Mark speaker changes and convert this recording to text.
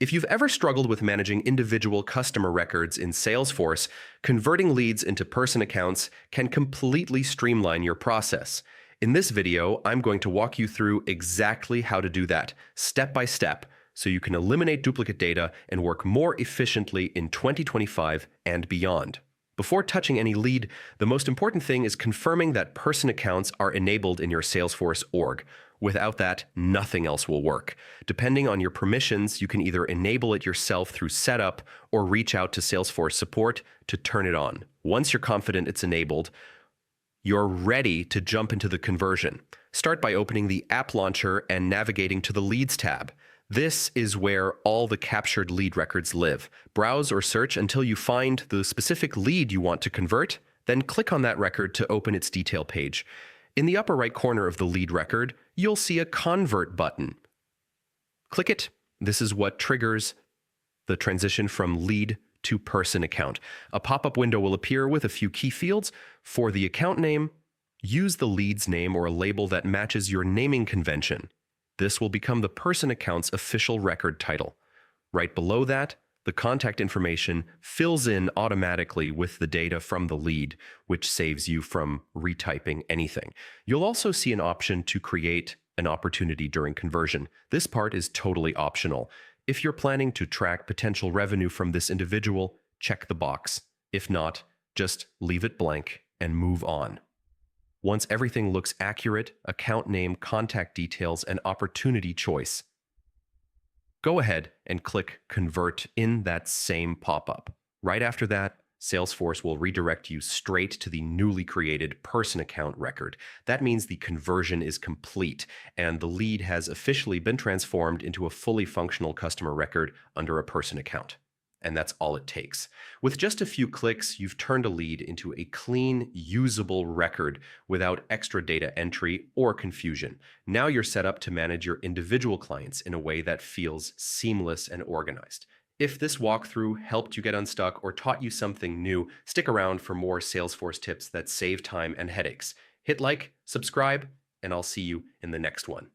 Speaker 1: If you've ever struggled with managing individual customer records in Salesforce, converting leads into person accounts can completely streamline your process. In this video, I'm going to walk you through exactly how to do that, step by step, so you can eliminate duplicate data and work more efficiently in 2025 and beyond. Before touching any lead, the most important thing is confirming that person accounts are enabled in your Salesforce org. Without that, nothing else will work. Depending on your permissions, you can either enable it yourself through setup or reach out to Salesforce support to turn it on. Once you're confident it's enabled, you're ready to jump into the conversion. Start by opening the app launcher and navigating to the Leads tab. This is where all the captured lead records live. Browse or search until you find the specific lead you want to convert, then click on that record to open its detail page. In the upper right corner of the lead record, you'll see a Convert button. Click it. This is what triggers the transition from lead to person account. A pop-up window will appear with a few key fields. For the account name, use the lead's name or a label that matches your naming convention. This will become the person account's official record title. Right below that, the contact information fills in automatically with the data from the lead, which saves you from retyping anything. You'll also see an option to create an opportunity during conversion. This part is totally optional. If you're planning to track potential revenue from this individual, check the box. If not, just leave it blank and move on. Once everything looks accurate, account name, contact details, and opportunity choice, go ahead and click Convert in that same pop-up. Right after that, Salesforce will redirect you straight to the newly created person account record. That means the conversion is complete, and the lead has officially been transformed into a fully functional customer record under a person account. And that's all it takes. With just a few clicks, you've turned a lead into a clean, usable record without extra data entry or confusion. Now you're set up to manage your individual clients in a way that feels seamless and organized. If this walkthrough helped you get unstuck or taught you something new, stick around for more Salesforce tips that save time and headaches. Hit like, subscribe, and I'll see you in the next one.